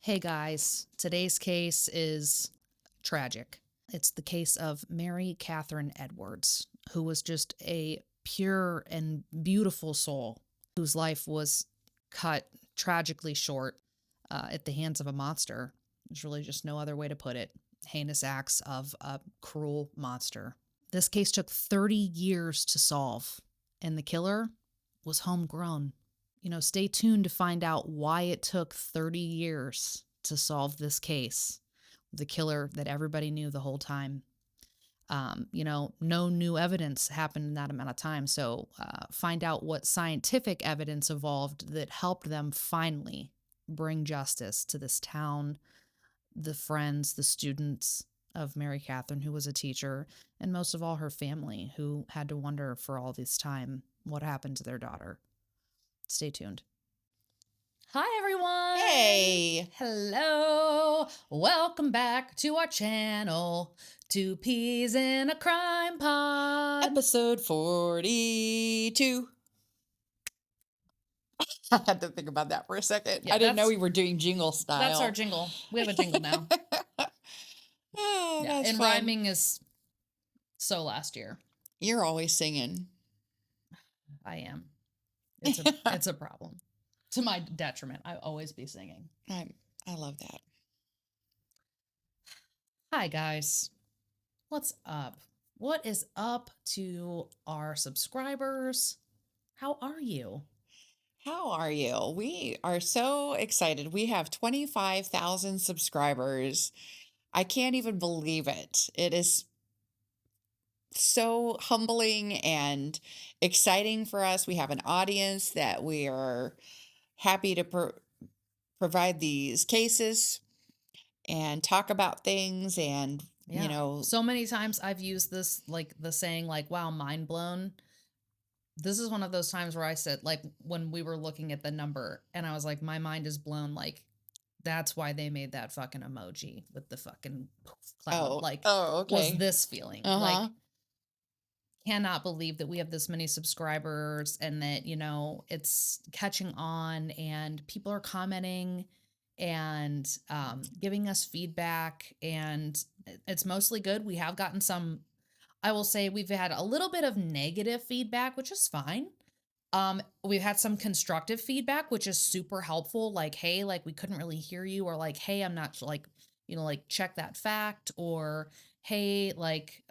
Hey guys, today's case is tragic. It's the case of Mary Catherine Edwards, who was just a pure and beautiful soul whose life was cut tragically short at the hands of a monster. There's really just no other way to put it. Heinous acts of a cruel monster. This case took 30 years to solve, and the killer was homegrown. Stay tuned to find out why it took 30 years to solve this case. The killer that everybody knew the whole time. No new evidence happened in that amount of time. So find out what scientific evidence evolved that helped them finally bring justice to this town, the friends, the students of Mary Catherine, who was a teacher, and most of all, her family, who had to wonder for all this time what happened to their daughter. Stay tuned. Hi, everyone. Hey. Hello. Welcome back to our channel, Two Peas in a Crime Pod. Episode 42. I had to think about that for a second. Yeah, I didn't know we were doing jingle style. That's our jingle. We have a jingle now. Oh, Yeah, that's and fun. rhyming is so last year. You're always singing. I am. It's a problem. To my detriment, I always be singing. I love that. Hi, guys. What's up? What is up to our subscribers? How are you? How are you? We are so excited. We have 25,000 subscribers. I can't even believe it. It is so humbling and exciting for us. We have an audience that we are happy to provide these cases and talk about things. And so many times I've used this, like the saying, like, wow, mind blown. This is one of those times where I said, like, when we were looking at the number and I was like, my mind is blown. Like, that's why they made that fucking emoji with the fucking cloud. okay. Was this feeling like, cannot believe that we have this many subscribers and that, it's catching on and people are commenting and giving us feedback, and it's mostly good. We have gotten some, I will say we've had a little bit of negative feedback, which is fine. We've had some constructive feedback, which is super helpful. Like, hey, like we couldn't really hear you, or like, hey, I'm not like, like check that fact, or hey, like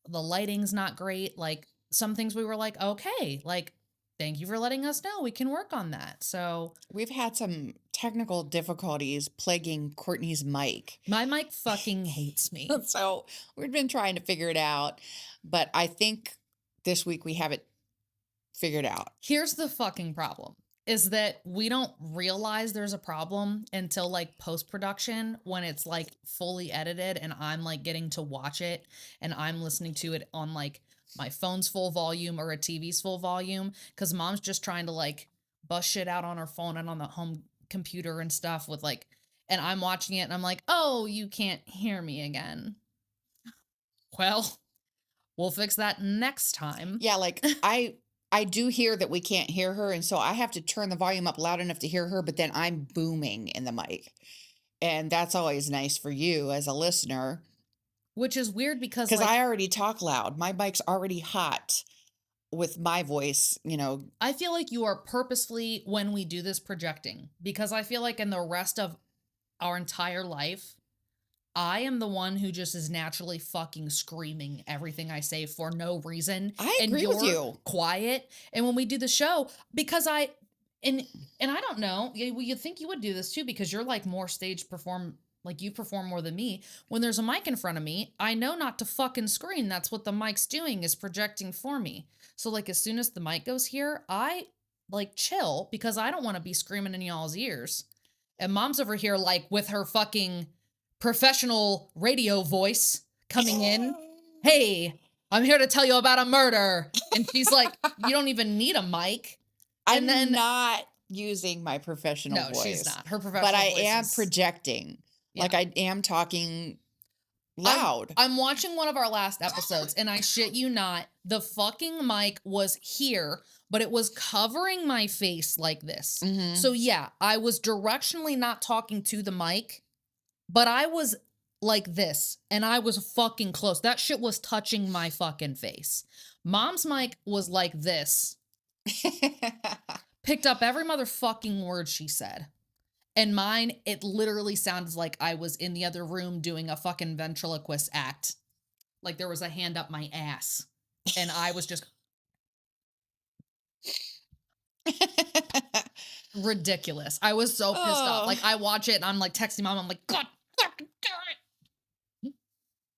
the lighting's not great. Like some things we were like, okay, like thank you for letting us know. We can work on that. So we've had some technical difficulties plaguing Courtney's mic. My mic fucking hates me. So we've been trying to figure it out, but I think this week we have it figured out. Here's the fucking problem, is that we don't realize there's a problem until like post-production, when it's like fully edited and I'm like getting to watch it and I'm listening to it on like my phone's full volume or a TV's full volume, because mom's just trying to like bust shit out on her phone and on the home computer and stuff with like, and I'm watching it and I'm like, oh, you can't hear me again. Well, we'll fix that next time. Yeah, like I do hear that we can't hear her, and so I have to turn the volume up loud enough to hear her, but then I'm booming in the mic. And that's always nice for you as a listener. Which is weird because like, I already talk loud. My mic's already hot with my voice, I feel like you are purposefully, when we do this, projecting, because I feel like in the rest of our entire life, I am the one who just is naturally fucking screaming everything I say for no reason. I agree with you. Quiet. And when we do the show, because I don't know, you'd think you would do this too, because you're like more stage perform, like you perform more than me. When there's a mic in front of me, I know not to fucking scream. That's what the mic's doing, is projecting for me. So like as soon as the mic goes here, I like chill, because I don't want to be screaming in y'all's ears. And mom's over here like with her fucking professional radio voice coming in. Hey, I'm here to tell you about a murder. And she's like, you don't even need a mic. I'm not using my professional voice. No, she's not. Her professional voice. But I am projecting. Yeah. Like I am talking loud. I'm watching one of our last episodes, and I shit you not, the fucking mic was here, but it was covering my face like this. Mm-hmm. So yeah, I was directionally not talking to the mic, but I was like this, and I was fucking close. That shit was touching my fucking face. Mom's mic was like this, picked up every motherfucking word she said. And mine, it literally sounded like I was in the other room doing a fucking ventriloquist act. Like there was a hand up my ass. And I was just ridiculous. I was so pissed off. Like I watch it and I'm like texting mom. I'm like, God fucking damn it.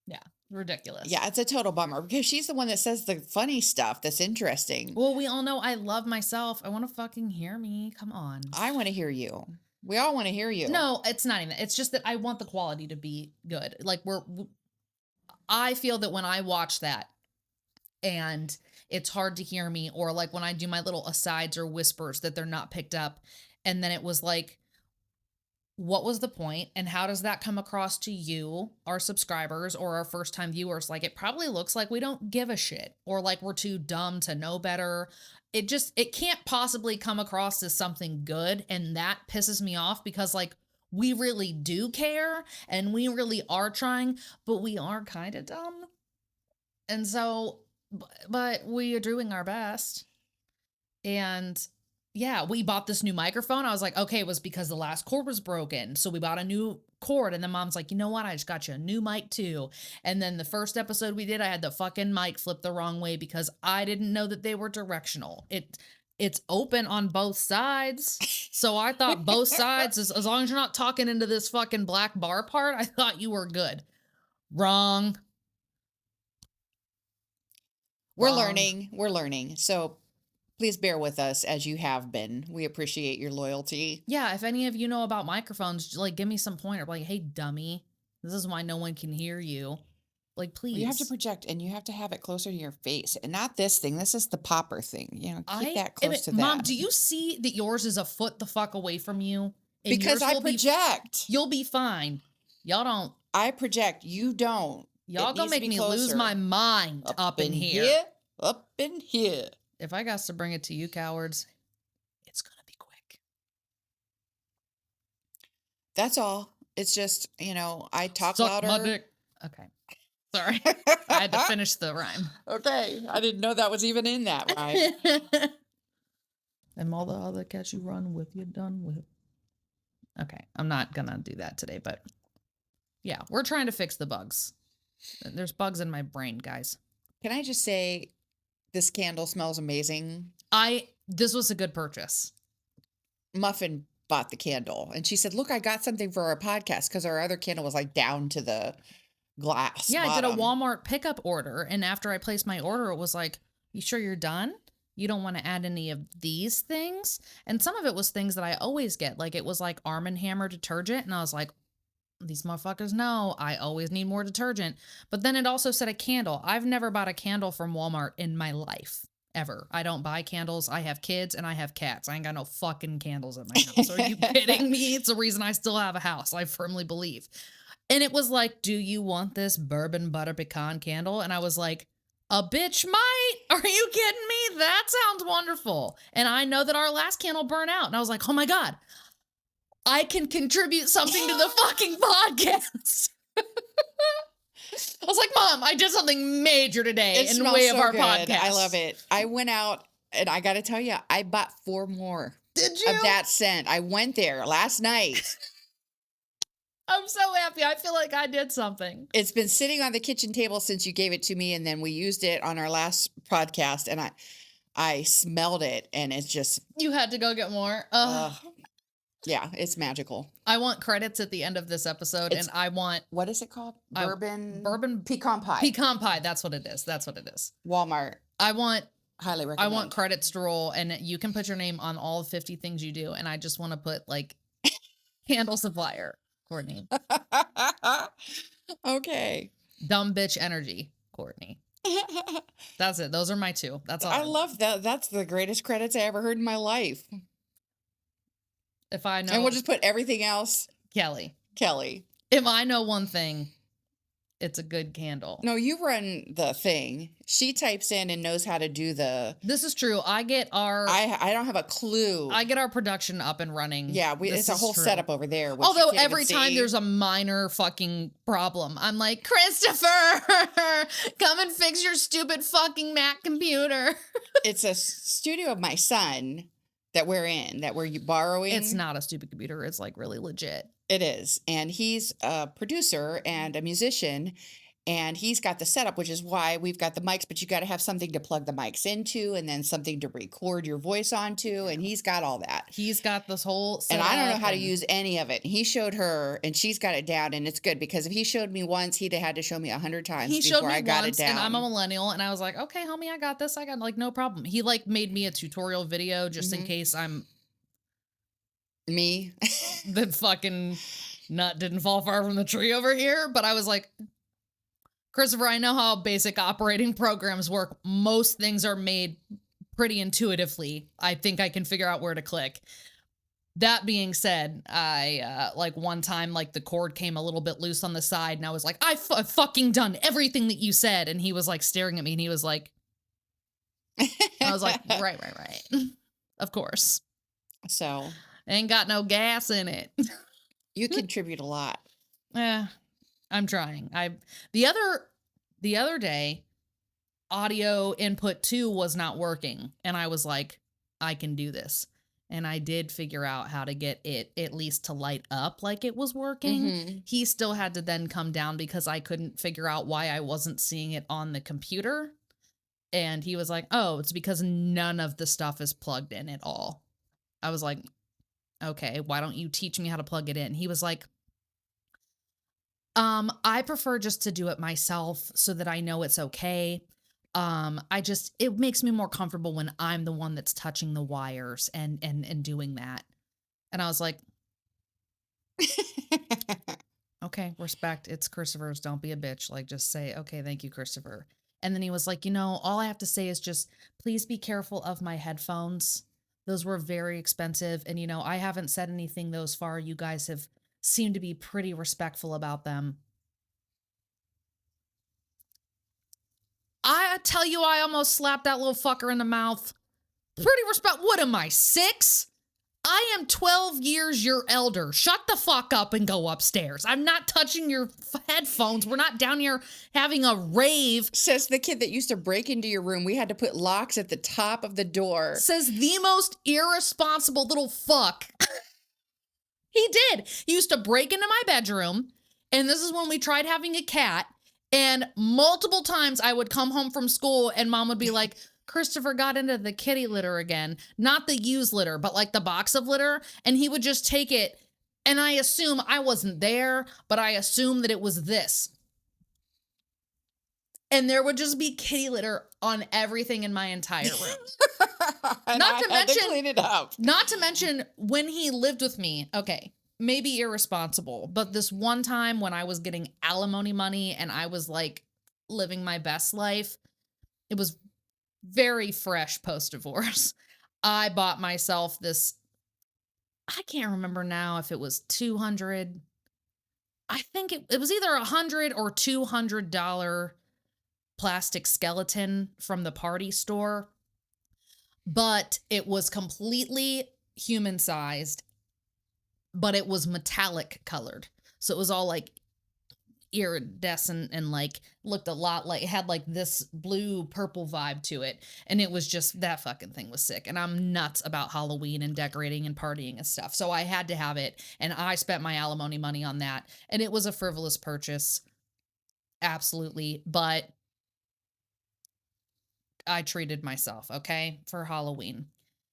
Yeah, ridiculous. Yeah, it's a total bummer because she's the one that says the funny stuff that's interesting. Well, we all know I love myself. I want to fucking hear me. Come on. I want to hear you. We all want to hear you. No, it's not even. It's just that I want the quality to be good. Like I feel that when I watch that and it's hard to hear me, or like when I do my little asides or whispers that they're not picked up, and then it was like, what was the point and how does that come across to you, our subscribers or our first time viewers? Like it probably looks like we don't give a shit or like we're too dumb to know better. It can't possibly come across as something good, and that pisses me off because like we really do care and we really are trying, but we are kind of dumb. And so but we are doing our best. And yeah, we bought this new microphone. I was like, okay, it was because the last cord was broken. So we bought a new cord. And then mom's like, you know what? I just got you a new mic too. And then the first episode we did, I had the fucking mic flipped the wrong way because I didn't know that they were directional. It's open on both sides. So I thought both sides, as long as you're not talking into this fucking black bar part, I thought you were good. Wrong. We're learning. So please bear with us as you have been. We appreciate your loyalty. Yeah, if any of you know about microphones, like give me some pointer. Like, hey, dummy, this is why no one can hear you. Like, please. You have to project and you have to have it closer to your face. And not this thing. This is the popper thing. You know, keep that close to that. Mom, do you see that yours is a foot the fuck away from you? And because I project. You'll be fine. Y'all don't. I project. You don't. Y'all gonna make me lose my mind up in here. Up in here. If I got to bring it to you cowards, it's gonna be quick. That's all. It's just, you know, I talk Suck louder. My dick. Okay. Sorry. I had to finish the rhyme. Okay. I didn't know that was even in that rhyme. And all the other cats you run with, you're done with. Okay. I'm not gonna do that today, but yeah, we're trying to fix the bugs. There's bugs in my brain, guys. Can I just say, this candle smells amazing. This was a good purchase. Muffin bought the candle and she said, look, I got something for our podcast because our other candle was like down to the glass. Yeah, bottom. I did a Walmart pickup order. And after I placed my order, it was like, you sure you're done? You don't want to add any of these things? And some of it was things that I always get. Like it was like Arm & Hammer detergent. And I was like, these motherfuckers know I always need more detergent. But then it also said a candle. I've never bought a candle from Walmart in my life. Ever. I don't buy candles. I have kids and I have cats. I ain't got no fucking candles in my house. Are you kidding me? It's the reason I still have a house. I firmly believe. And it was like, do you want this bourbon butter pecan candle? And I was like, a bitch might. Are you kidding me? That sounds wonderful. And I know that our last candle burned out. And I was like, oh my God, I can contribute something to the fucking podcast. I was like, Mom, I did something major today in the way of our podcast. I love it. I went out and I got to tell you, I bought 4 more. Did you? Of that scent. I went there last night. I'm so happy. I feel like I did something. It's been sitting on the kitchen table since you gave it to me. And then we used it on our last podcast and I smelled it and it's just. You had to go get more. Yeah, it's magical. I want credits at the end of this episode, and I want... What is it called? Bourbon pecan pie. Pecan pie. That's what it is. That's what it is. Walmart. Highly recommend. I want credits to roll, and you can put your name on all 50 things you do, and I just want to put, like, candle supplier, Courtney. Okay. Dumb bitch energy, Courtney. That's it. Those are my 2. That's all. I love that. That's the greatest credits I ever heard in my life. If I know... And we'll just put everything else. Kelly. If I know one thing, It's a good candle. No, you run the thing. She types in and knows how to do the. This is true. I I don't have a clue. get our production up and running. Yeah, This it's a is whole true. setup over there. Which you Although can't every even time see. there's a minor fucking problem, I'm like, Christopher, come and fix your stupid fucking Mac computer. It's a studio of my son that we're borrowing. It's not a stupid computer. It's like really legit. It is. And he's a producer and a musician. And he's got the setup, which is why we've got the mics, but you got to have something to plug the mics into and then something to record your voice onto. And he's got all that. He's got this whole And I don't know how to and- use any of it. He showed her and she's got it down, and it's good because if he showed me once, he'd have had to show me 100 times He showed before me I got once, it down. and I'm a millennial, and I was like, okay, homie, I got this. I got like no problem. He like made me a tutorial video just in case I'm Me? the fucking nut didn't fall far from the tree over here. But I was like, Christopher, I know how basic operating programs work. Most things are made pretty intuitively. I think I can figure out where to click. That being said, I like one time, like the cord came a little bit loose on the side, and I was like, I've fucking done everything that you said. And he was like staring at me, and he was like, I was like, right. Of course. So Ain't got no gas in it. you contribute a lot. I'm trying. The other day, audio input 2 was not working, and I was like, I can do this. And I did figure out how to get it at least to light up like it was working. Mm-hmm. He still had to then come down because I couldn't figure out why I wasn't seeing it on the computer. And he was like, oh, it's because none of the stuff is plugged in at all. I was like, okay, why don't you teach me how to plug it in? He was like, I prefer just to do it myself so that I know it's okay. It makes me more comfortable when I'm the one that's touching the wires and doing that. And I was like, okay, respect. It's Christopher's. Don't be a bitch. Like, just say, okay, thank you, Christopher. And then he was like, all I have to say is just, please be careful of my headphones. Those were very expensive. And, I haven't said anything thus far. You guys have seemed to be pretty respectful about them. I tell you, I almost slapped that little fucker in the mouth. Pretty What am I, 6? I am 12 years your elder. Shut the fuck up and go upstairs. I'm not touching your headphones. We're not down here having a rave. Says the kid that used to break into your room. We had to put locks at the top of the door. Says the most irresponsible little fuck. He did. He used to break into my bedroom, and this is when we tried having a cat, and multiple times I would come home from school, and mom would be like, Christopher got into the kitty litter again. Not the used litter, but like the box of litter, and he would just take it, and I assume I wasn't there, but I assume that it was this. And there would just be kitty litter on everything in my entire room. Not to clean it up. Not to mention when he lived with me, okay, maybe irresponsible, but this one time when I was getting alimony money and I was like living my best life, it was very fresh post-divorce. I bought myself this, I can't remember now if it was $200. I think it was either $100 or $200 plastic skeleton from the party store. But it was completely human-sized, but it was metallic colored. So it was all like iridescent and like looked a lot like, it had like this blue purple vibe to it. And it was just, that fucking thing was sick. And I'm nuts about Halloween and decorating and partying and stuff. So I had to have it. And I spent my alimony money on that. And it was a frivolous purchase. Absolutely. But I treated myself, okay, for Halloween.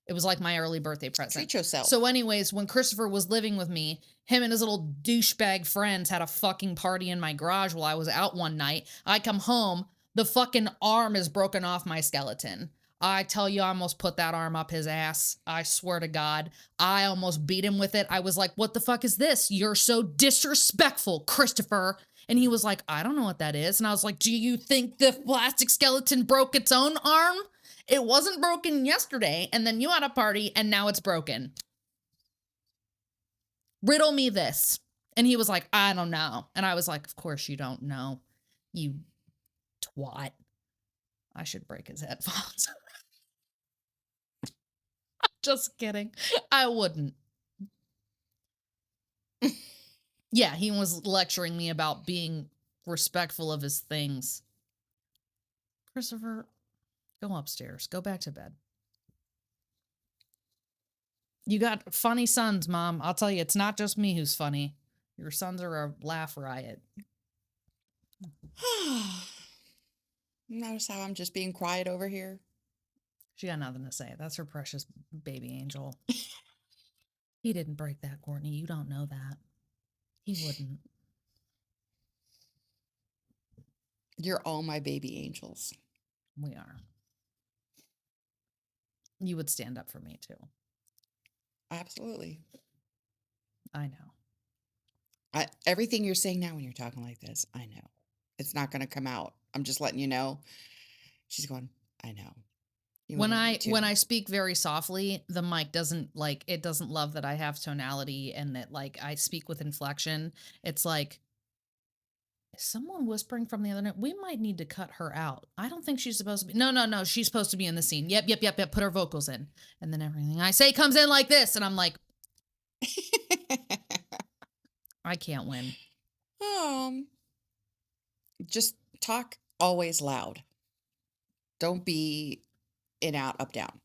It was like my early birthday present. Treat yourself. So anyways, when Christopher was living with me, him and his little douchebag friends had a fucking party in my garage while I was out one night. I come home, the fucking arm is broken off my skeleton. I tell you, I almost put that arm up his ass. I swear to God. I almost beat him with it. I was like, what the fuck is this? You're so disrespectful, Christopher. And he was like, I don't know what that is. And I was like, do you think the plastic skeleton broke its own arm? It wasn't broken yesterday, and then you had a party, and now it's broken. Riddle me this. And he was like, I don't know. And I was like, of course you don't know. You twat. I should break his headphones. Just kidding. I wouldn't. Yeah, he was lecturing me about being respectful of his things. Christopher, go upstairs. Go back to bed. You got funny sons, Mom. I'll tell you, it's not just me who's funny. Your sons are a laugh riot. Notice how I'm just being quiet over here? She got nothing to say. That's her precious baby angel. He didn't break that, Courtney. You don't know that. He wouldn't. You're all my baby angels. We are. You would stand up for me, too. Absolutely. I know. Everything you're saying now when you're talking like this, I know. It's not going to come out. I'm just letting you know. She's going, I know. You When and me I too. when I speak very softly, the mic doesn't it doesn't love that I have tonality and that I speak with inflection. It's like, is someone whispering from the other end? We might need to cut her out. I don't think she's supposed to be. No. She's supposed to be in the scene. Yep. Put her vocals in. And then everything I say comes in like this. And I'm like, I can't win. Just talk always loud. Don't be in, out, up, down.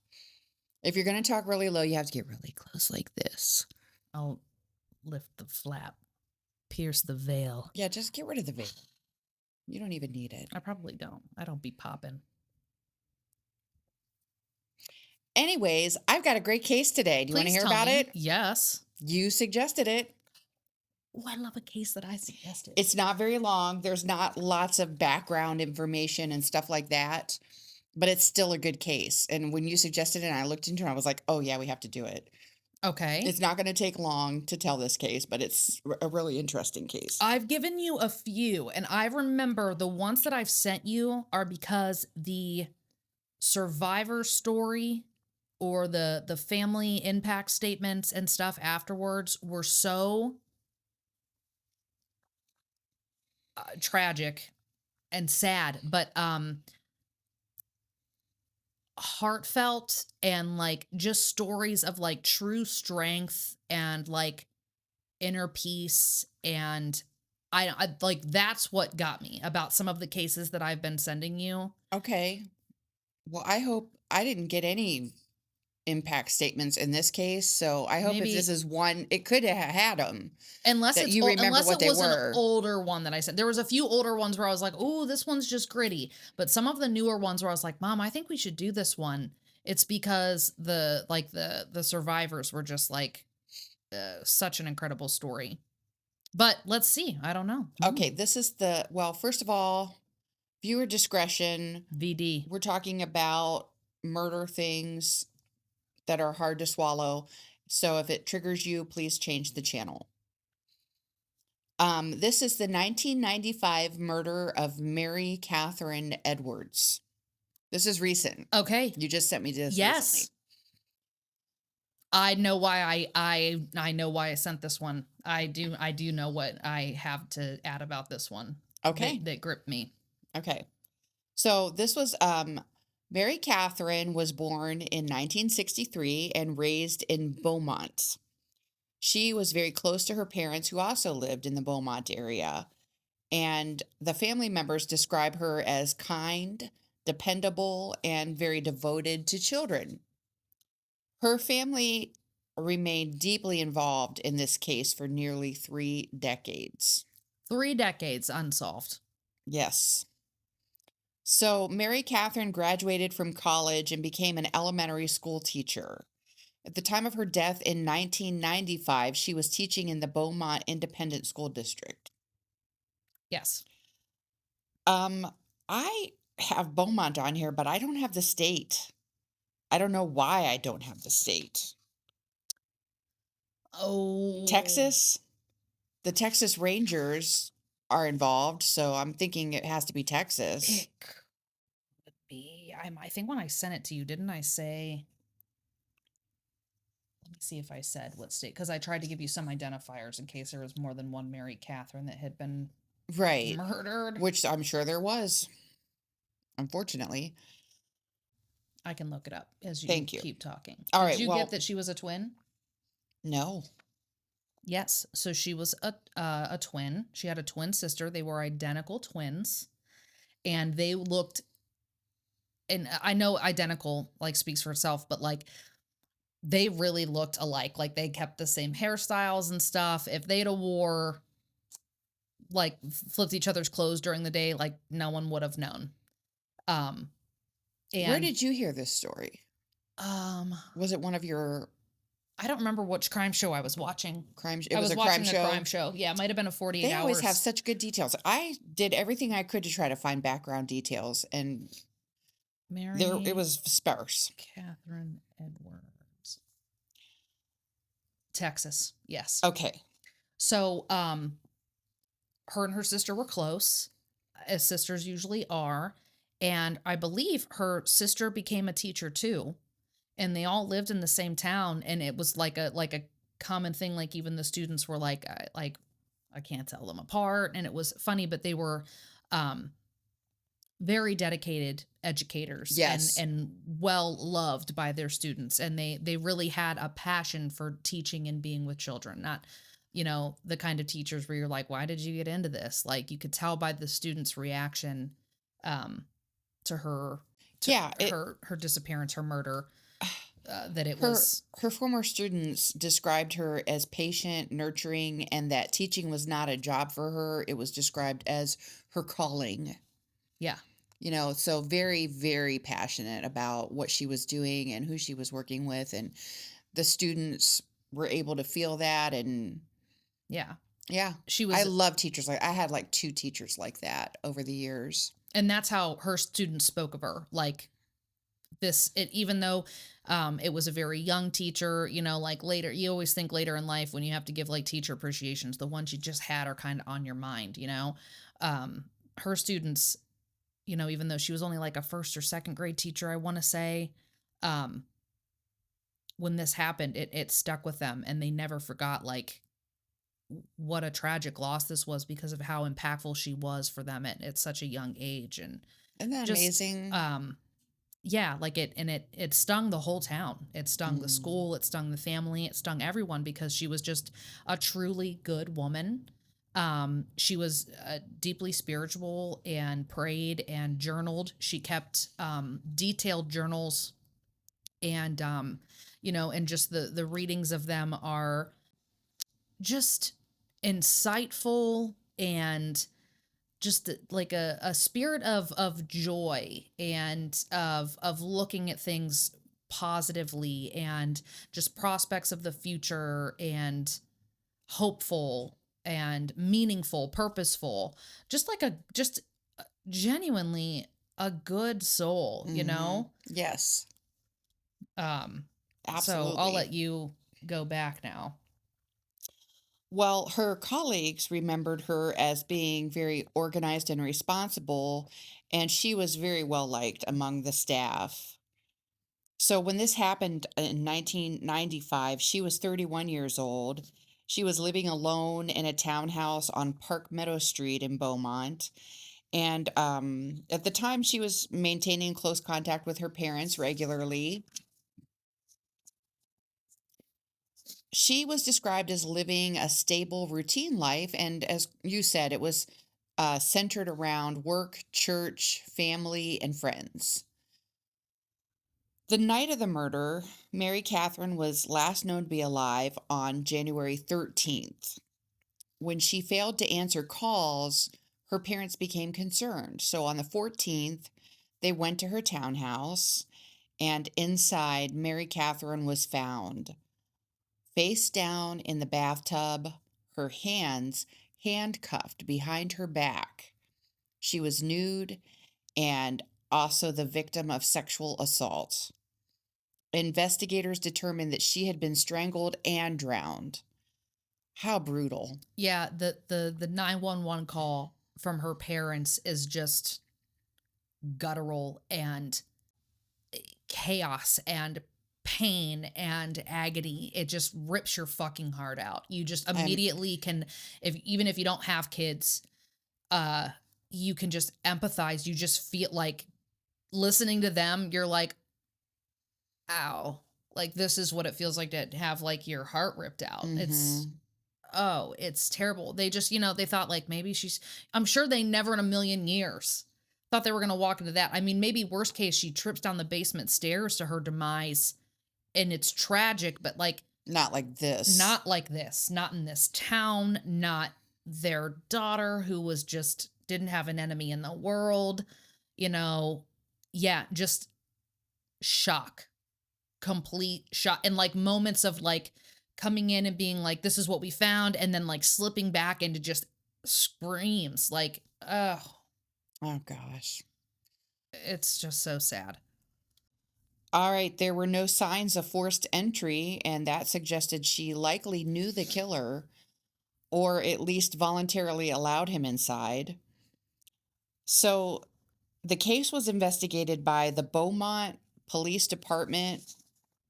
If you're going to talk really low, you have to get really close like this. I'll lift the flap, pierce the veil. Yeah, just get rid of the veil. You don't even need it. I probably don't. I don't be popping. Anyways, I've got a great case today. Do you want to Please hear tell about me. it? Yes. You suggested it. Oh, I love a case that I suggested. It's not very long. There's not lots of background information and stuff like that, but it's still a good case. And when you suggested it and I looked into it, I was like, oh, yeah, we have to do it. Okay. It's not going to take long to tell this case, but it's a really interesting case. I've given you a few, and I remember the ones that I've sent you are because the survivor story or the family impact statements and stuff afterwards were so tragic and sad, but heartfelt and just stories of true strength and inner peace. And I that's what got me about some of the cases that I've been sending you. Okay. Well, I hope I didn't get any impact statements in this case. So I hope if Maybe this is one, it could have had them. unless That it's you remember unless what it they was an were. older one that I sent. There was a few older ones where I was like, "Oh, this one's just gritty." But some of the newer ones where I was like, "Mom, I think we should do this one." It's because the survivors were just such an incredible story. But let's see. I don't know. Okay, this is well, first of all, viewer discretion. VD. We're talking about murder things that are hard to swallow. So if it triggers you, please change the channel. This is the 1995 murder of Mary Catherine Edwards. This is recent. Okay. You just sent me this Yes. recently. I know why I know why I sent this one. I do know what I have to add about this one. Okay. That gripped me. Okay. So this was Mary Catherine was born in 1963 and raised in Beaumont. She was very close to her parents, who also lived in the Beaumont area. And the family members describe her as kind, dependable, and very devoted to children. Her family remained deeply involved in this case for nearly 3 decades. 3 decades unsolved. Yes. So Mary Catherine graduated from college and became an elementary school teacher. At the time of her death in 1995, she was teaching in the Beaumont Independent School District. Yes. I have Beaumont on here, but I don't have the state. I don't know why I don't have the state. Oh. Texas? The Texas Rangers are involved, so I'm thinking it has to be Texas. It could be. I think when I sent it to you, didn't I say? Let me see if I said what state, because I tried to give you some identifiers in case there was more than one Mary Catherine that had been Right. murdered. Which I'm sure there was, unfortunately. I can look it up as you Thank you. keep talking. All Did right. you get Well, that she was a twin? no. Yes. So she was a twin. She had a twin sister. They were identical twins, and they looked. And I know identical like speaks for itself, but like they really looked alike. Like they kept the same hairstyles and stuff. If they'd a wore like flipped each other's clothes during the day, like no one would have known. Um, Where and did you hear this story? um, Was it one of your I don't remember which crime show I was watching. crime? It I was was a crime watching a crime show. show. Yeah, it might have been a 48 They always have hours. such good details. I did everything I could to try to find background details, and it Mary was sparse. Catherine Edwards. Texas. Yes. Okay. So, her and her sister were close, as sisters usually are. And I believe her sister became a teacher too. And they all lived in the same town. And it was like a common thing. Like even the students were like, I can't tell them apart. And it was funny, but they were um very dedicated educators Yes. and well loved by their students, and they really had a passion for teaching and being with children, not the kind of teachers where you're like, why did you get into this? Like you could tell by the students reaction um to her to Yeah. her disappearance, her murder, that it Her was. her former students described her as patient, nurturing, and that teaching was not a job for her. It was described as her calling. Yeah. So very, very passionate about what she was doing and who she was working with. And the students were able to feel that. And Yeah. yeah, She I was. love teachers I had like two teachers like that over the years. And that's how her students spoke of her, like even though it was a very young teacher, like later, you always think later in life when you have to give like teacher appreciations, the ones you just had are kind of on your mind. Her students, even though she was only like a first or second grade teacher, I want to say, um when this happened, it stuck with them, and they never forgot like what a tragic loss this was because of how impactful she was for them at such a young age. And Isn't that just amazing? yeah, like it stung the whole town. It stung the Mm. school, it stung the family, it stung everyone because she was just a truly good woman. She was deeply spiritual and prayed and journaled. She kept detailed journals, and and just the readings of them are just insightful, and just like a spirit of joy, and of looking at things positively, and just prospects of the future, and hopeful and meaningful, purposeful, just like just genuinely a good soul, Mhm. Yes, um so I'll absolutely. let you go back now. Well, her colleagues remembered her as being very organized and responsible, and she was very well liked among the staff. So when this happened in 1995, she was 31 years old. She was living alone in a townhouse on Park Meadow Street in Beaumont. And at the time, she was maintaining close contact with her parents regularly. She was described as living a stable, routine life. And as you said, it was centered around work, church, family, and friends. The night of the murder, Mary Catherine was last known to be alive on January 13th. When she failed to answer calls, her parents became concerned. So on the 14th, they went to her townhouse, and inside, Mary Catherine was found face down in the bathtub, her hands handcuffed behind her back. She was nude and also the victim of sexual assault. Investigators determined that she had been strangled and drowned. How brutal. Yeah, the 911 call from her parents is just guttural, and chaos and pain and agony. It just rips your fucking heart out. You just I'm immediately can, if even if you don't have kids, uh, you can just empathize. You just feel like listening to them, you're like, ow. Like this is what it feels like to have like your heart ripped out. It's Mhm. oh, it's terrible. They just, they thought like maybe I'm sure they never in a million years thought they were going to walk into that. I mean, maybe worst case, she trips down the basement stairs to her demise and it's tragic, but like Not like this. not like this, not in this town, not their daughter who was just didn't have an enemy in the world, you know. Yeah, just shock, complete shock, and like moments of like coming in and being like, this is what we found, and then like slipping back into just screams. Like, oh, Oh gosh. it's just so sad. All right, there were no signs of forced entry, and that suggested she likely knew the killer or at least voluntarily allowed him inside. So the case was investigated by the Beaumont Police Department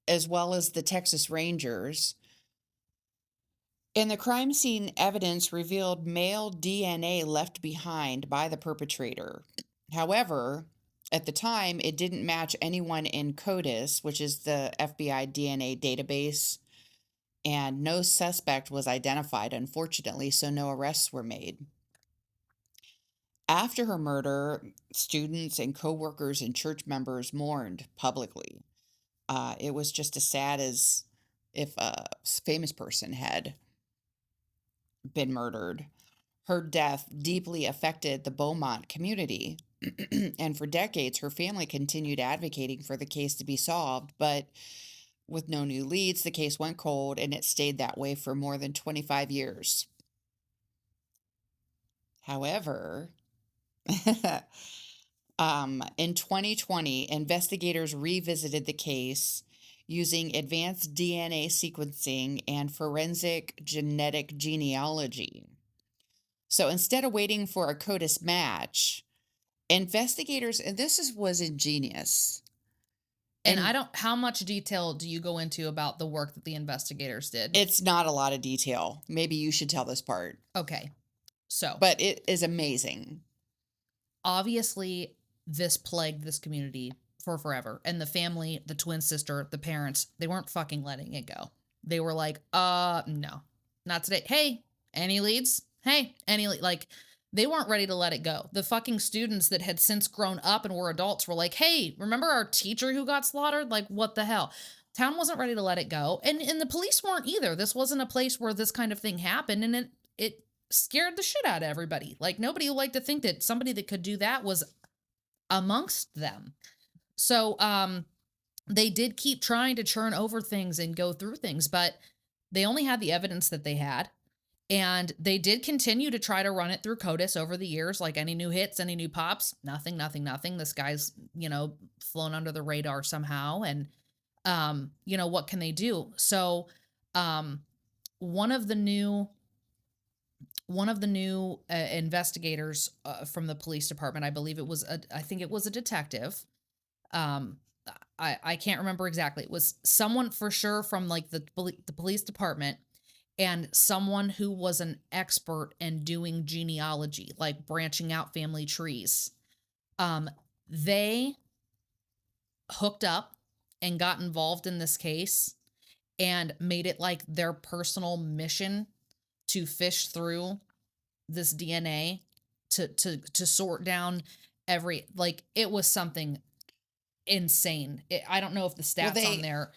as well as the Texas Rangers. And the crime scene evidence revealed male DNA left behind by the perpetrator. However, at the time, it didn't match anyone in CODIS, which is the FBI DNA database, and no suspect was identified, unfortunately, so no arrests were made. After her murder, students and coworkers and church members mourned publicly. It was just as sad as if a famous person had been murdered. Her death deeply affected the Beaumont community. And for decades, her family continued advocating for the case to be solved. But with no new leads, the case went cold and it stayed that way for more than 25 years. However, in 2020, investigators revisited the case using advanced DNA sequencing and forensic genetic genealogy. So instead of waiting for a CODIS match, investigators, and was ingenious. And I And don't, how much detail do you go into about the work that the investigators did? it's not a lot of detail. Maybe you should tell this part, Okay. So but it is amazing. obviously, this plagued this community for forever. And the family, the twin sister, the parents, they weren't fucking letting it go. They were like, no, not today. Hey, any leads? Hey, like, they weren't ready to let it go. The fucking students that had since grown up and were adults were like, hey, remember our teacher who got slaughtered? Like, what the hell? Town wasn't ready to let it go. And the police weren't either. This wasn't a place where this kind of thing happened. And it scared the shit out of everybody. Like, nobody liked to think that somebody that could do that was amongst them. So, they did keep trying to churn over things and go through things, but they only had the evidence that they had. And they did continue to try to run it through CODIS over the years, like any new hits, any new pops, nothing, nothing, nothing. This guy's, flown under the radar somehow. And, what can they do? So, um, one of the new investigators from the police department, I believe I think it was a detective. Um, I can't remember exactly. It was someone for sure from like the police department, and someone who was an expert in doing genealogy, like branching out family trees. They hooked up and got involved in this case and made it like their personal mission to fish through this DNA to sort down every, like, it was something insane. I don't know if the Well, stats on there.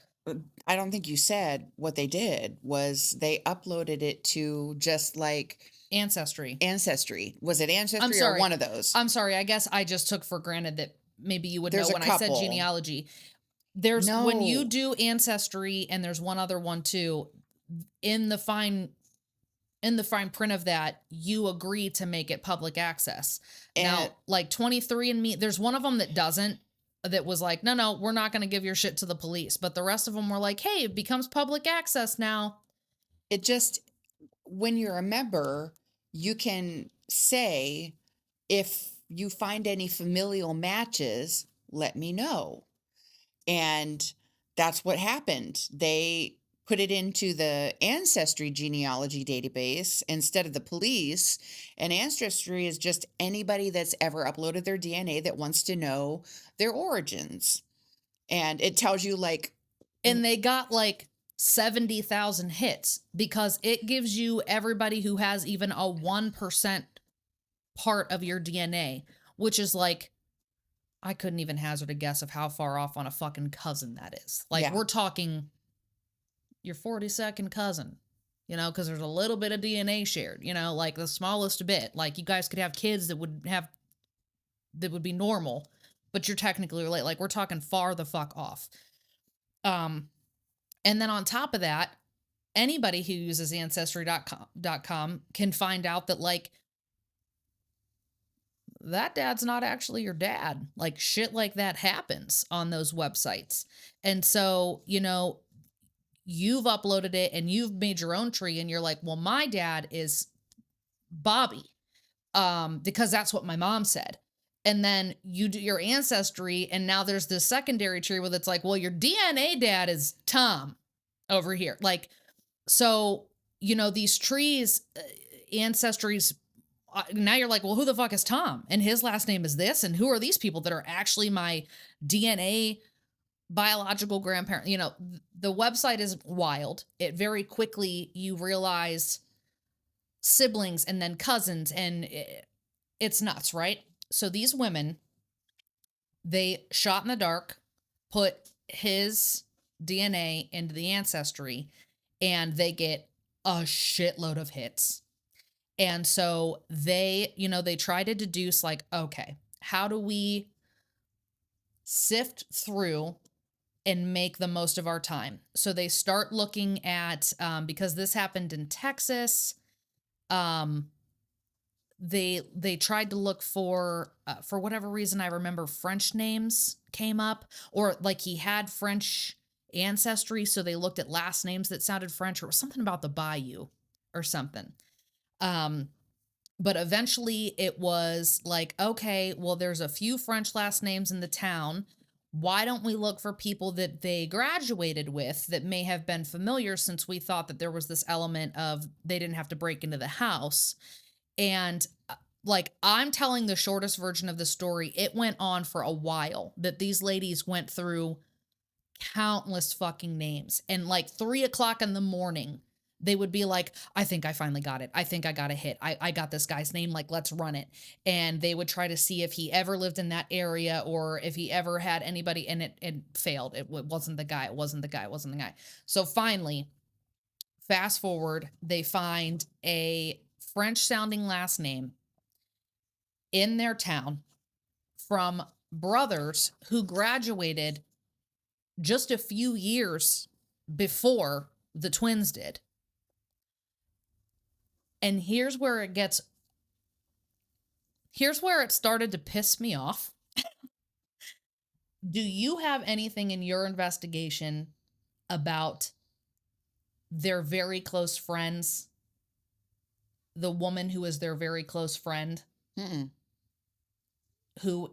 I don't think you said what they did was they uploaded it to just like Ancestry. Ancestry. Was it I'm Ancestry or sorry. one of those? I'm sorry. I guess I just took for granted that maybe you would know There's a when I said couple. genealogy. There's when you No, do Ancestry, and there's one other one too, in the fine print of that, you agree to make it public access. and Now, like 23andMe, there's one of them that doesn't, that was like, no, we're not going to give your shit to the police. But the rest of them were like, hey, it becomes public access now. it just, when you're a member, you can say, if you find any familial matches, let me know. And that's what happened. They put it into the ancestry genealogy database instead of the police. And ancestry is just anybody that's ever uploaded their DNA that wants to know their origins. And it tells you like, And they got like 70,000 hits because it gives you everybody who has even a 1% part of your DNA, which is like, I couldn't even hazard a guess of how far off on a fucking cousin that is. Like, yeah, we're talking your 42nd cousin, you know, because there's a little bit of DNA shared, you know, like the smallest bit. Like, you guys could have kids that would be normal, but you're technically related. Like, we're talking far the fuck off. And then on top of that, anybody who uses ancestry.com can find out that, like, that dad's not actually your dad. Like, shit like that happens on those websites. And so, you know, you've uploaded it and you've made your own tree and you're like, well, my dad is Bobby, because that's what my mom said. And then you do your ancestry, and now there's this secondary tree where it's like, well, your DNA dad is Tom over here. Like, so, you know, these trees, ancestries, now you're like, well, who the fuck is Tom? And his last name is this. And who are these people that are actually my DNA biological grandparent? You know, the website is wild. It very quickly, you realize siblings and then cousins, and it's nuts, right? So these women, they shot in the dark, put his DNA into the ancestry, and they get a shitload of hits. And so they, you know, they try to deduce, like, okay, how do we sift through and make the most of our time? So they start looking at, because this happened in Texas, they tried to look for whatever reason, I remember French names came up, or like he had French ancestry, so they looked at last names that sounded French, or something about the bayou or something. But eventually it was like, okay, well, there's a few French last names in the town. Why don't we look for people that they graduated with that may have been familiar, since we thought that there was this element of they didn't have to break into the house. And like, I'm telling the shortest version of the story. It went on for a while that these ladies went through countless fucking names. And like 3 o'clock in the morning, they would be like, I think I finally got it. I think I got a hit. I got this guy's name. Like, let's run it. And they would try to see if he ever lived in that area or if he ever had anybody, and it failed. It wasn't the guy. It wasn't the guy. It wasn't the guy. So finally, fast forward, they find a French sounding last name in their town from brothers who graduated just a few years before the twins did. And here's where it started to piss me off. Do you have anything in your investigation about their very close friends? The woman who is their very close friend, mm-mm. who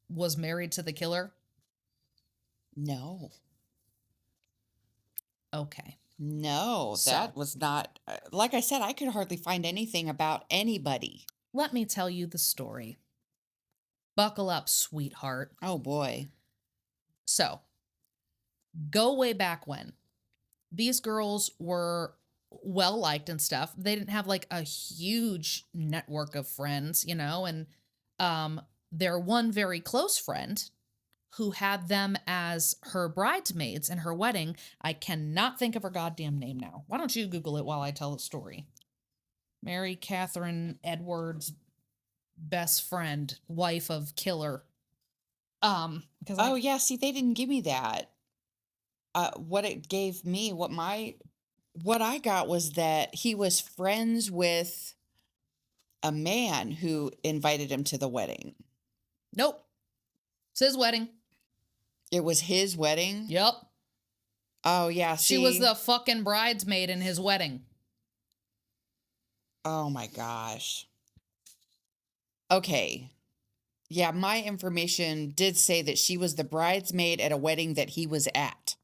was married to the killer? No. Okay. No, So, that was not, like I said, I could hardly find anything about anybody. let me tell you the story. Buckle up, sweetheart. Oh boy. So, go way back when. These girls were well liked and stuff. They didn't have like a huge network of friends, you know, and their one very close friend who had them as her bridesmaids in her wedding. I cannot think of her goddamn name now. Why don't you Google it while I tell the story? Mary Catherine Edwards' best friend, wife of killer. Because Oh yeah, see, they didn't give me that. What it gave me, what I got was that he was friends with a man who invited him to the wedding. nope, it's his wedding. It was his wedding? Yep. Oh yeah, She was see? the fucking bridesmaid in his wedding. Oh my gosh. Okay. Yeah, my information did say that she was the bridesmaid at a wedding that he was at.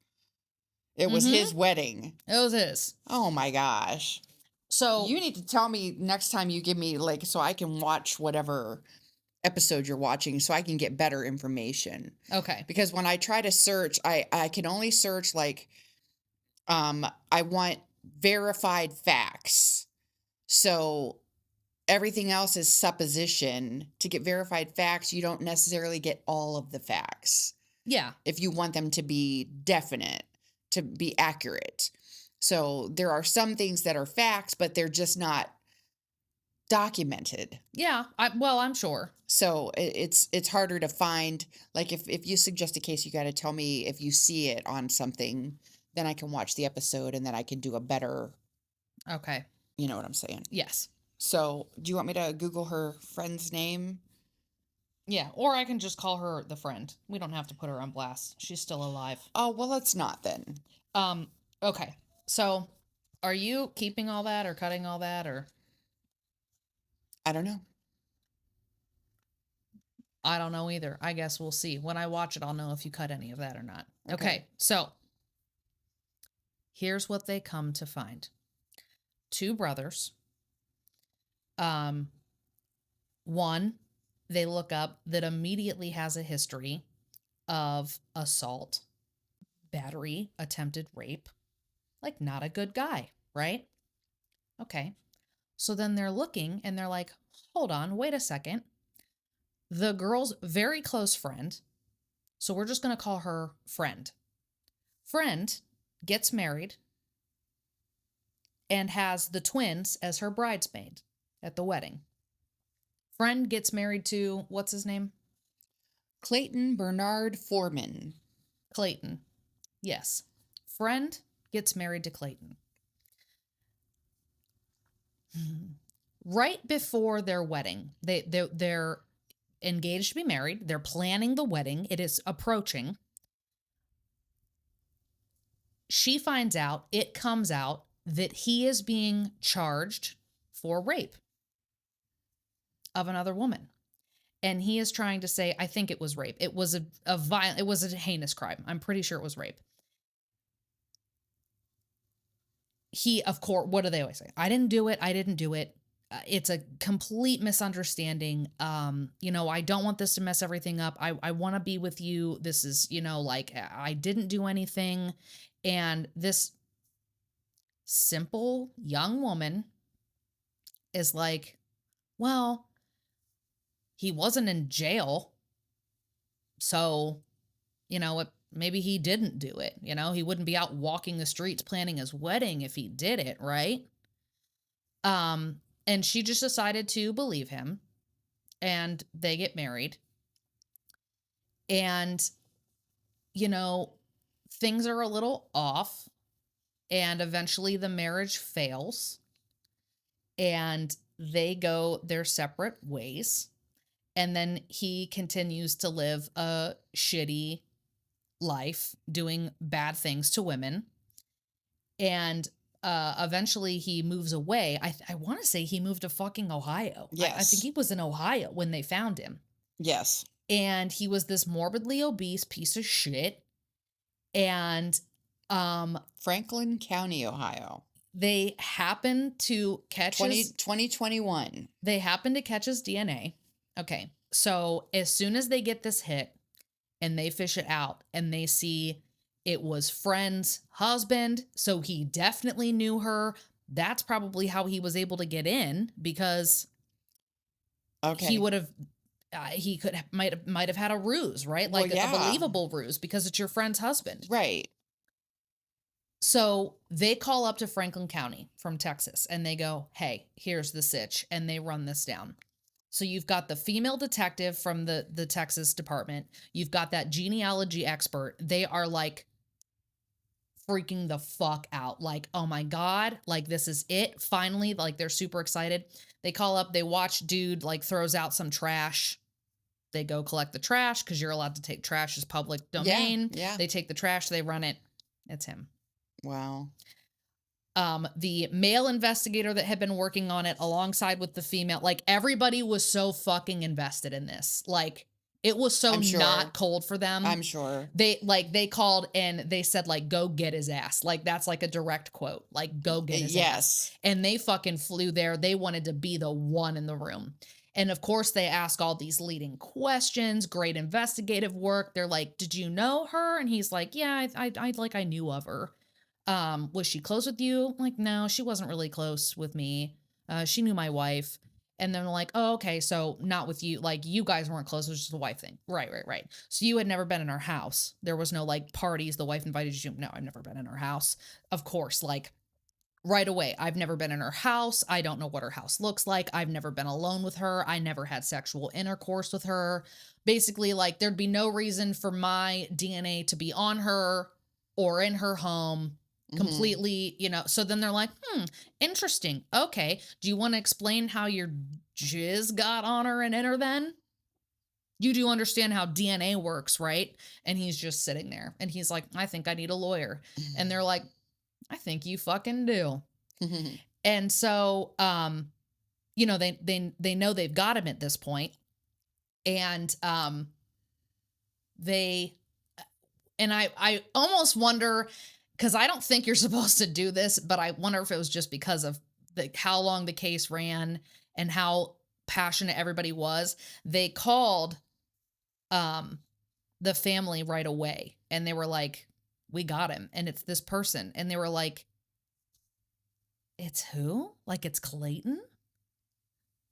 It was his wedding. It was his. Oh my gosh. So You need to tell me next time you give me, like, so I can watch whatever episode you're watching so I can get better information. okay. Because when I try to search, I can only search like I want verified facts. So everything else is supposition. To get verified facts, you don't necessarily get all of the facts Yeah. if you want them to be definite, to be accurate. So there are some things that are facts, but they're just not documented. Yeah. I'm sure. So it's harder to find. Like if you suggest a case, you got to tell me if you see it on something, then I can watch the episode and then I can do a better, Okay. you know what I'm saying? Yes. So do you want me to Google her friend's name? Yeah. Or I can just call her the friend. We don't have to put her on blast. She's still alive. Oh, well, let's not then. Okay. So are you keeping all that or cutting all that or? I don't know. I don't know either. I guess we'll see. When I watch it, I'll know if you cut any of that or not. Okay. So here's what they come to find. Two brothers. One, they look up that immediately has a history of assault, battery, attempted rape. Like, not a good guy, right? Okay. So then they're looking and they're like, hold on, wait a second. The girl's very close friend, so we're just going to call her Friend. Friend gets married and has the twins as her bridesmaid at the wedding. Friend gets married to, what's his name? Clayton Bernard Foreman. Clayton. Yes. Friend gets married to Clayton. Right before their wedding, they're engaged to be married. They're planning the wedding. It is approaching. She finds out, it comes out that he is being charged for rape of another woman. And he is trying to say, I think it was rape. It was it was a heinous crime. I'm pretty sure it was rape. He, of course, what do they always say? I didn't do it. I didn't do it. It's a complete misunderstanding. I don't want this to mess everything up. I want to be with you. This is, like, I didn't do anything. And this simple young woman is like, well, he wasn't in jail. So, maybe he didn't do it. He wouldn't be out walking the streets planning his wedding if he did it, right? And she just decided to believe him, and they get married. And, things are a little off, and eventually the marriage fails, and they go their separate ways. And then he continues to live a shitty life, doing bad things to women. And eventually he moves away. I want to say he moved to fucking Ohio. Yes. I think he was in Ohio when they found him. Yes. And he was this morbidly obese piece of shit. And Franklin County, Ohio. they happened to catch 2021. They happened to catch his DNA. Okay. So as soon as they get this hit and they fish it out and they see it was Friend's husband, so he definitely knew her. That's probably how he was able to get in, because he would have might have had a ruse, right? Like a believable ruse, because it's your friend's husband. Right. So they call up to Franklin County from Texas and they go, hey, here's the sitch. And they run this down. So you've got the female detective from the Texas department. You've got that genealogy expert. They are like freaking the fuck out. Like, oh my God, like this is it. Finally, like they're super excited. They call up, they watch dude like throws out some trash. They go collect the trash because you're allowed to take trash as public domain. Yeah. They take the trash, they run it. It's him. Wow. The male investigator that had been working on it alongside with the female, like everybody was so fucking invested in this. Like It was so I'm not sure. cold for them. I'm sure. They called and they said, like, "Go get his ass." Like, that's, like, a direct quote, like, "Go get his ass." Yes. And they fucking flew there. They wanted to be the one in the room. And, of course, they ask all these leading questions, great investigative work. They're like, "Did you know her?" And he's like, "Yeah, I knew of her." Was she close with you? Like, no, she wasn't really close with me. She knew my wife. And then like, oh, okay, so not with you. Like, you guys weren't close. It was just a wife thing. Right, right, right. So you had never been in her house. There was no like parties. The wife invited you. No, I've never been in her house. Of course, like right away, I've never been in her house. I don't know what her house looks like. I've never been alone with her. I never had sexual intercourse with her. Basically, like, there'd be no reason for my DNA to be on her or in her home Mhm. completely, So then they're like, interesting. Okay. Do you want to explain how your jizz got on her and in her then? You do understand how DNA works, right? And he's just sitting there and he's like, I think I need a lawyer. And they're like, I think you fucking do. And so, they know they've got him at this point, and they and I almost wonder, because I don't think you're supposed to do this, but I wonder if it was just because of how long the case ran and how passionate everybody was. They called um the family right away, and they were like, "We got him, and it's this person," and they were like, "It's who? Like it's Clayton?"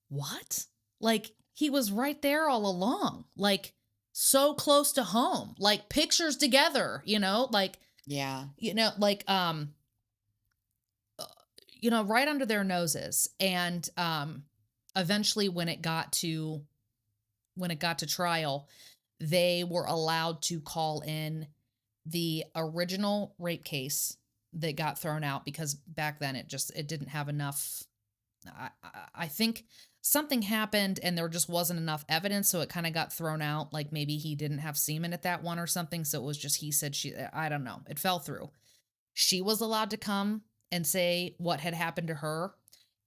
What? Like, he was right there all along, like, so close to home, like, pictures together, like, Yeah. like, right under their noses. And, eventually when it got to trial, they were allowed to call in the original rape case that got thrown out because back then it didn't have enough. I think something happened and there just wasn't enough evidence, so it kind of got thrown out. Like maybe he didn't have semen at that one or something, so it was just he said she. I don't know. It fell through. She was allowed to come and say what had happened to her,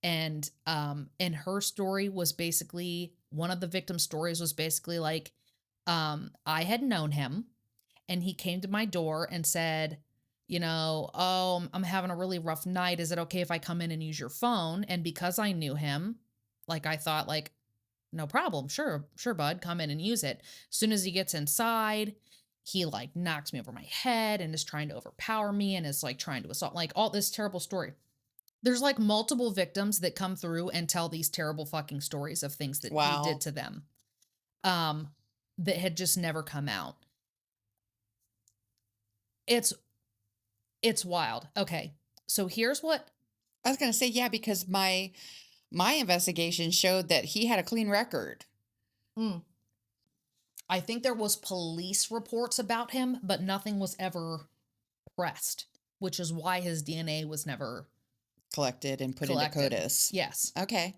and her story was basically one of the victim's stories was basically like, I had known him and he came to my door and said, "Oh, I'm having a really rough night. Is it okay if I come in and use your phone?" And because I knew him, like I thought like, "No problem. Sure, sure, bud, come in and use it." As soon as he gets inside, he like knocks me over my head and is trying to overpower me and is like trying to assault, like all this terrible story. There's like multiple victims that come through and tell these terrible fucking stories of things that he did Wow. to them. Um that had just never come out. It's it's wild. Okay. So here's what. I was gonna say, yeah, because my investigation showed that he had a clean record. Mm. I think there was police reports about him, but nothing was ever pressed, which is why his DNA was never Collected and put into collected. CODIS. Yes. Okay.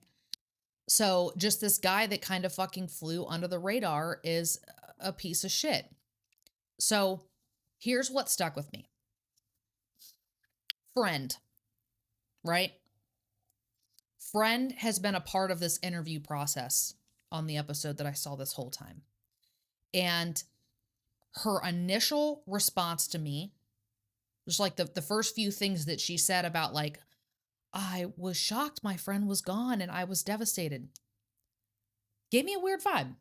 So just this guy that kind of fucking flew under the radar is a piece of shit. So here's what stuck with me. Friend, right? Friend has been a part of this interview process on the episode that I saw this whole time. And her initial response to me, just like the first few things that she said about like, I was shocked my friend was gone and I was devastated, gave me a weird vibe.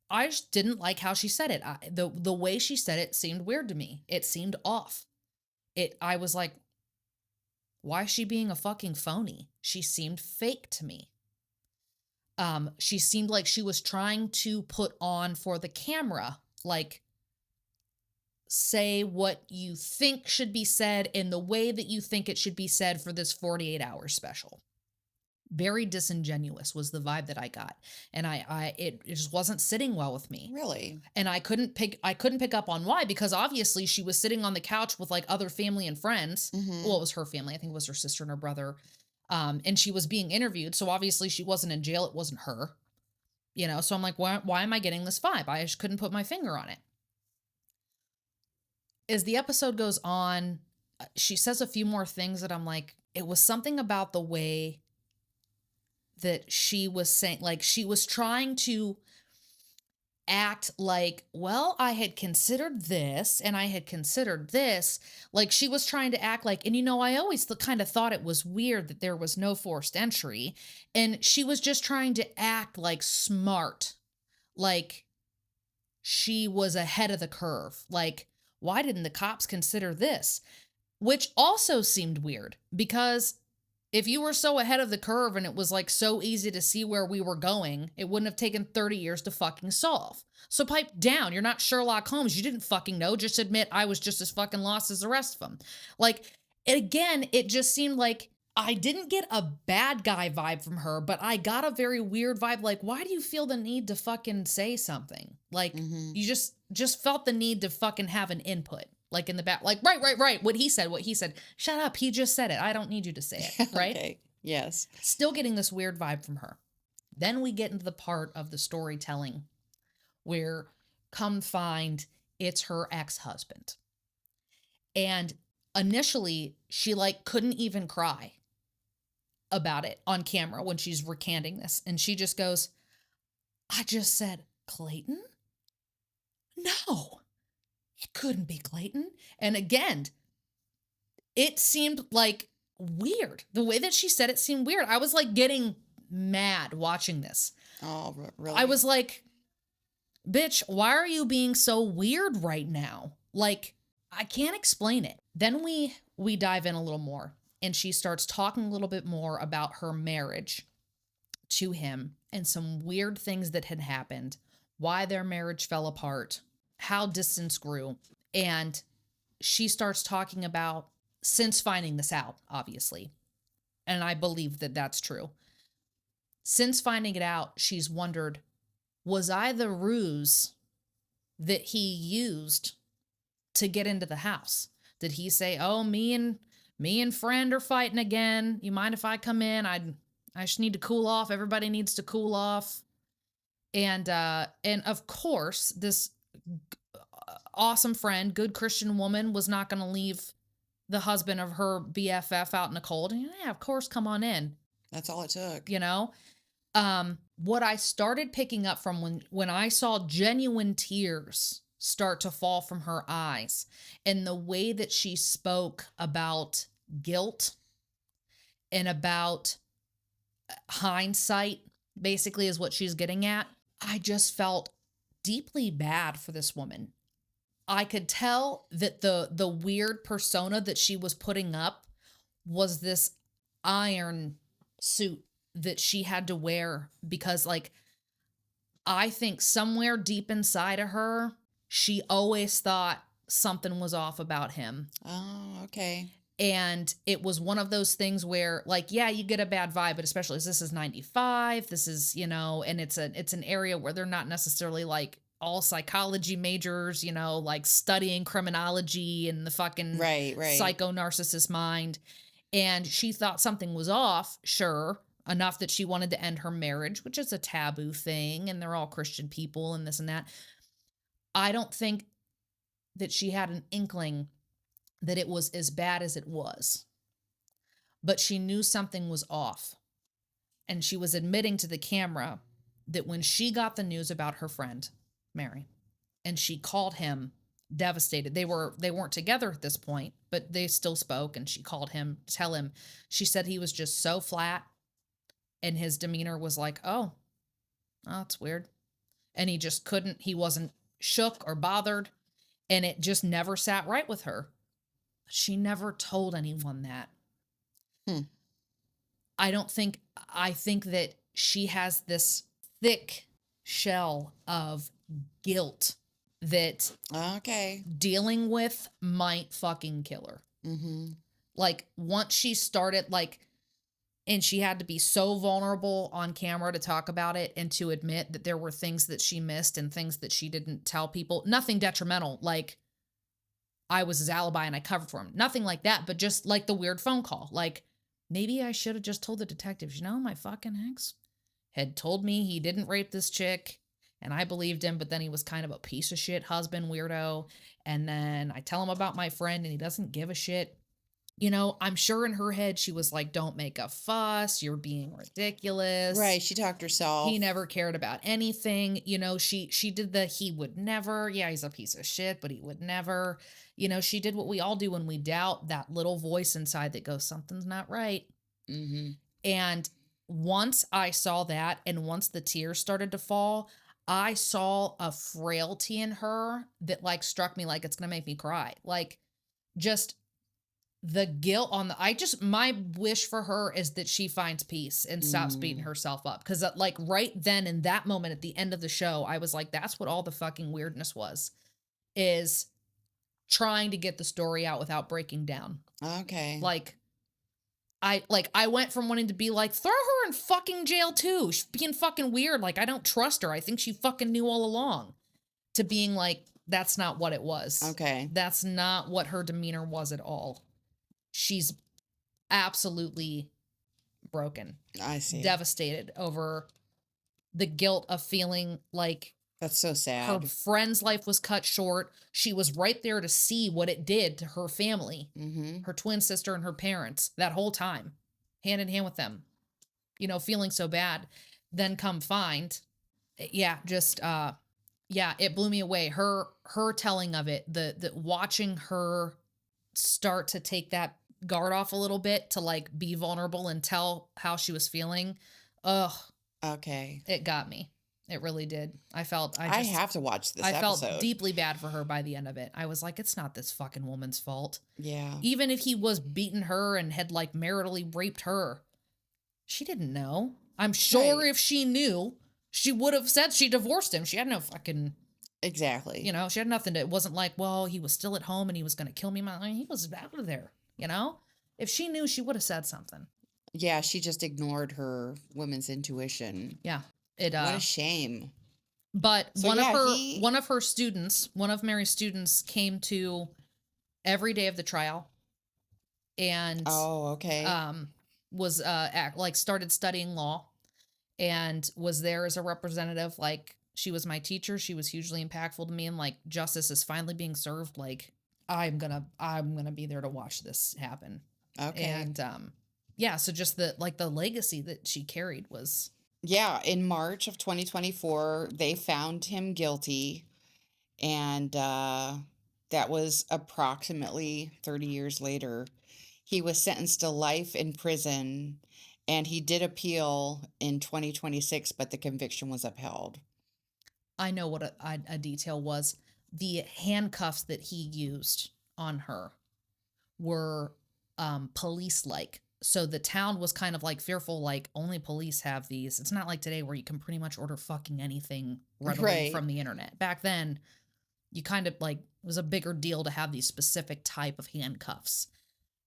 I just didn't like how she said it. The way she said it seemed weird to me. It seemed off. I was like, why is she being a fucking phony? She seemed fake to me. She seemed like she was trying to put on for the camera, like say what you think should be said in the way that you think it should be said for this 48-hour special. Very disingenuous was the vibe that I got. And it just wasn't sitting well with me. Really? And I couldn't pick up on why, because obviously she was sitting on the couch with like other family and friends. Mhm. Well, it was her family. I think it was her sister and her brother. And she was being interviewed. So obviously she wasn't in jail. It wasn't her, So I'm like, why am I getting this vibe? I just couldn't put my finger on it. As the episode goes on, she says a few more things that I'm like, it was something about the way that she was saying, like she was trying to act like, well, I had considered this and I had considered this. Like she was trying to act like, and I always kind of thought it was weird that there was no forced entry. And she was just trying to act like smart, like she was ahead of the curve. Like, why didn't the cops consider this? Which also seemed weird because if you were so ahead of the curve and it was like so easy to see where we were going, it wouldn't have taken 30 years to fucking solve. So pipe down. You're not Sherlock Holmes. You didn't fucking know. Just admit I was just as fucking lost as the rest of them. Like, again, it just seemed like I didn't get a bad guy vibe from her, but I got a very weird vibe. Like, why do you feel the need to fucking say something? Like, Mhm. you just felt the need to fucking have an input. Like in the back, like, right. What he said. Shut up. He just said it. I don't need you to say it. Right. Okay. Yes. Still getting this weird vibe from her. Then we get into the part of the storytelling where come find it's her ex-husband. And initially she like couldn't even cry about it on camera when she's recanting this. And she just goes, I just said, Clayton? No, it couldn't be Clayton. And again, it seemed like weird. The way that she said it seemed weird. I was like getting mad watching this. Oh, really? I was like, bitch, why are you being so weird right now? Like, I can't explain it. Then we dive in a little more and she starts talking a little bit more about her marriage to him and some weird things that had happened, why their marriage fell apart, how distance grew. And she starts talking about since finding this out, obviously. And I believe that that's true. Since finding it out, she's wondered, was I the ruse that he used to get into the house? Did he say, oh, me and friend are fighting again. You mind if I come in? I just need to cool off. Everybody needs to cool off. And of course, this awesome friend, good Christian woman, was not going to leave the husband of her BFF out in the cold. And yeah, of course, come on in. That's all it took. What I started picking up from when I saw genuine tears start to fall from her eyes and the way that she spoke about guilt and about hindsight, basically is what she's getting at. I just felt deeply bad for this woman. I could tell that the weird persona that she was putting up was this iron suit that she had to wear because, like, I think somewhere deep inside of her, she always thought something was off about him. Oh, okay. And it was one of those things where, like, yeah, you get a bad vibe, but especially as this is 95, this is, and it's an area where they're not necessarily like all psychology majors, like studying criminology and the fucking Right. psycho narcissist mind. And she thought something was off, sure, enough that she wanted to end her marriage, which is a taboo thing, and they're all Christian people and this and that. I don't think that she had an inkling that it was as bad as it was, but she knew something was off. And she was admitting to the camera that when she got the news about her friend, Mary, and she called him devastated. They weren't together at this point, but they still spoke, and she called him to tell him. She said he was just so flat and his demeanor was like, oh, that's weird. And he wasn't shook or bothered, and it just never sat right with her. She never told anyone that. I think that she has this thick shell of guilt that dealing with might fucking kill her. Mm-hmm. Like, once she started, like, and she had to be so vulnerable on camera to talk about it and to admit that there were things that she missed and things that she didn't tell people. Nothing detrimental, like I was his alibi and I covered for him. Nothing like that, but just like the weird phone call. Like, maybe I should have just told the detectives, my fucking ex had told me he didn't rape this chick, and I believed him, but then he was kind of a piece of shit husband weirdo. And then I tell him about my friend and he doesn't give a shit. I'm sure in her head she was like, don't make a fuss. You're being ridiculous. Right, she talked He herself. never cared about anything. She did he would never. Yeah, he's a piece of shit, but he would never. She did what we all do when we doubt that little voice inside that goes, something's not right. Mhm. And once I saw that, and once the tears started to fall, I saw a frailty in her that like struck me like it's gonna make me cry. Like just the guilt on the I just my wish for her is that she finds peace and stops beating Mm. herself up. Cause like right then in that moment at the end of the show, I was like, that's what all the fucking weirdness was, is trying to get the story out without breaking down. Okay. I went from wanting to be like, throw her in fucking jail too. She's being fucking weird. Like, I don't trust her. I think she fucking knew all along. To being like, that's not what it was. Okay. That's not what her demeanor was at all. She's absolutely broken, I see. devastated over the guilt of feeling like That's so her sad. friend's life was cut short. She was right there to see what it did to her family, Mhm. her twin sister and her parents that whole time, hand in hand with them, feeling so bad. Then come find, yeah, just yeah, it blew me away. Her telling of it, the watching her start to take that guard off a little bit to like be vulnerable and tell how she was feeling. Ugh, Okay. it got me. It really did. I have to watch this I felt episode. deeply bad for her by the end of it. I was like, it's not this fucking woman's fault. Yeah. Even if he was beating her and had like maritally raped her, she didn't know. I'm sure Right. if she knew, she would have said she divorced him. She had no fucking, Exactly. she had nothing to, it wasn't like, well, he was still at home and he was going to kill me. He was out of there, If she knew, she would have said something. Yeah, she just ignored her women's intuition. Yeah. What a shame. But So yeah, he one of her students, one of Mary's students came to every day of the trial and Oh, okay. was like started studying law and was there as a representative. Like, she was my teacher, she was hugely impactful to me, and like justice is finally being served. Like, I'm gonna be there to watch this happen. Okay. And yeah, so just the legacy that she carried was, Yeah, in March of 2024, they found him guilty, and that was approximately 30 years later. He was sentenced to life in prison, and he did appeal in 2026, but the conviction was upheld. I know what a detail was. The handcuffs that he used on her were police like. So the town was kind of like fearful, like only police have these. It's not like today where you can pretty much order fucking anything readily Right. from the internet. Back then, you kind of like, it was a bigger deal to have these specific type of handcuffs.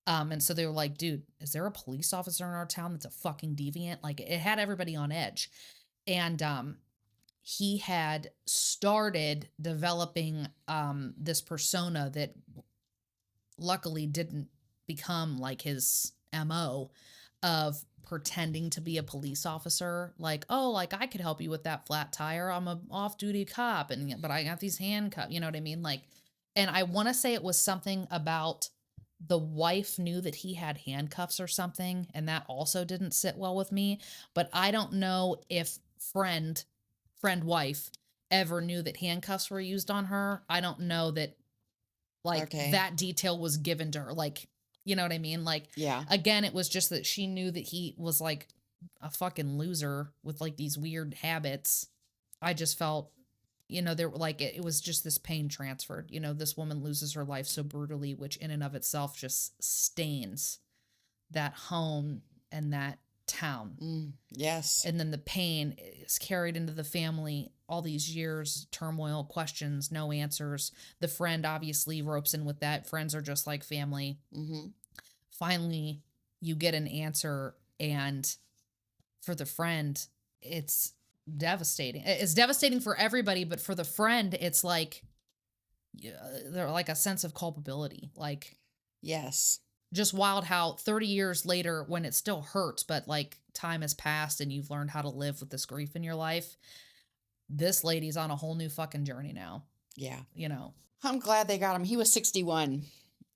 And so they were like, dude, is there a police officer in our town that's a fucking deviant? Like, it had everybody on edge. And he had started developing this persona that luckily didn't become like his MO of pretending to be a police officer. Like, oh, like I could help you with that flat tire. I'm a off-duty cop, but I got these handcuffs. You know what I mean? Like, and I want to say it was something about the wife knew that he had handcuffs or something, and that also didn't sit well with me. But I don't know if friend wife ever knew that handcuffs were used on her. I don't know that like Okay. that detail was given to her. Like, you know what I mean? Like, Yeah. again, it was just that she knew that he was like a fucking loser with like these weird habits. I just felt, there like it was just this pain transferred. This woman loses her life so brutally, which in and of itself just stains that home and that town. Yes. And then the pain is carried into the family all these years, turmoil, questions, no answers. The friend obviously ropes in with that. Friends are just like family. Mm-hmm. Finally, you get an answer, and for the friend, it's devastating. It's devastating for everybody, but for the friend, it's like, they're like a sense of culpability. Like, Yes. just wild how 30 years later, when it still hurts, but like time has passed and you've learned how to live with this grief in your life, this lady's on a whole new fucking journey now. Yeah. You know, I'm glad they got him. He was 61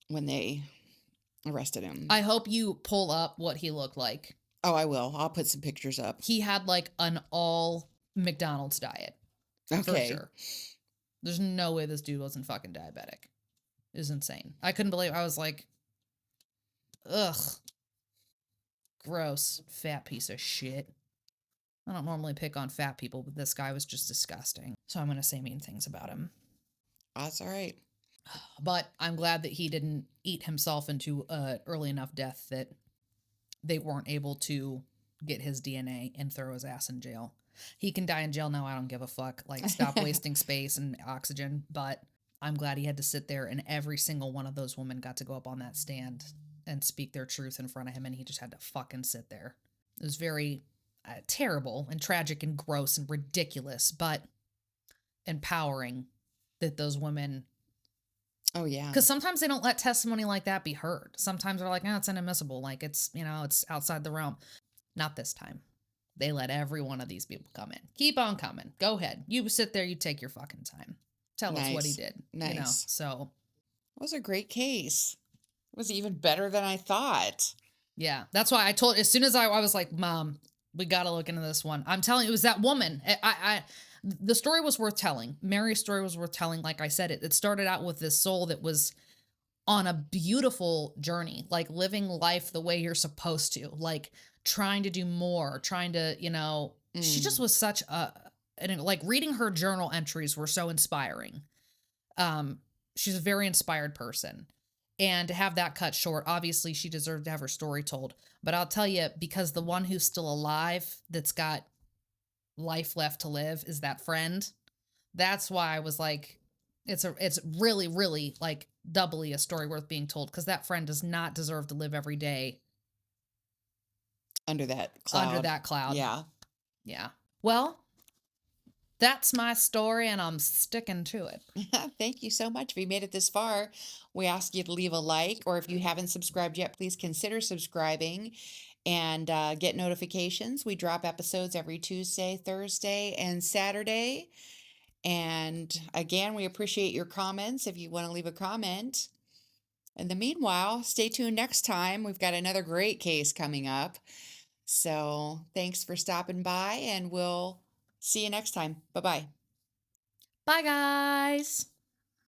when they arrested him. I hope you pull up what he looked like. Oh, I will. I'll put some pictures up. He had like an all McDonald's diet for Okay. sure. There's no way this dude wasn't fucking diabetic. It was insane. I couldn't believe I was like, ugh, gross, fat piece of shit. I don't normally pick on fat people, but this guy was just disgusting. So I'm going to say mean things about him. That's all right. But I'm glad that he didn't eat himself into an early enough death that they weren't able to get his DNA and throw his ass in jail. He can die in jail now. I don't give a fuck. Like, stop wasting space and oxygen. But I'm glad he had to sit there, and every single one of those women got to go up on that stand and speak their truth in front of him, and he just had to fucking sit there. It was very terrible and tragic and gross and ridiculous, but empowering that those women. Oh, yeah. Because sometimes they don't let testimony like that be heard. Sometimes they're like, no, it's inadmissible. Like, it's, it's outside the realm. Not this time. They let every one of these people come in. Keep on coming. Go ahead. You sit there, you take your fucking time. Tell us what he did. Nice. So. It was a great case. It was even better than I thought. Yeah. That's why I told, as soon as I was like, Mom, we got to look into this one. I'm telling you, it was that woman. The story was worth telling. Mary's story was worth telling. Like I said, it started out with this soul that was on a beautiful journey, like living life the way you're supposed to, like trying to do more, trying to, she just was such and like reading her journal entries were so inspiring. She's a very inspired person. And to have that cut short, obviously she deserved to have her story told. But I'll tell you, because the one who's still alive that's got life left to live is that friend. That's why I was like, it's really, really like doubly a story worth being told, because that friend does not deserve to live every day under that cloud. Yeah. Yeah. Well, that's my story, and I'm sticking to it. Thank you so much. If you made it this far, we ask you to leave a like, or if you haven't subscribed yet, please consider subscribing and get notifications. We drop episodes every Tuesday, Thursday, and Saturday. And again, we appreciate your comments if you want to leave a comment. In the meanwhile, stay tuned next time. We've got another great case coming up. So thanks for stopping by, and we'll see you next time. Bye-bye. Bye, guys.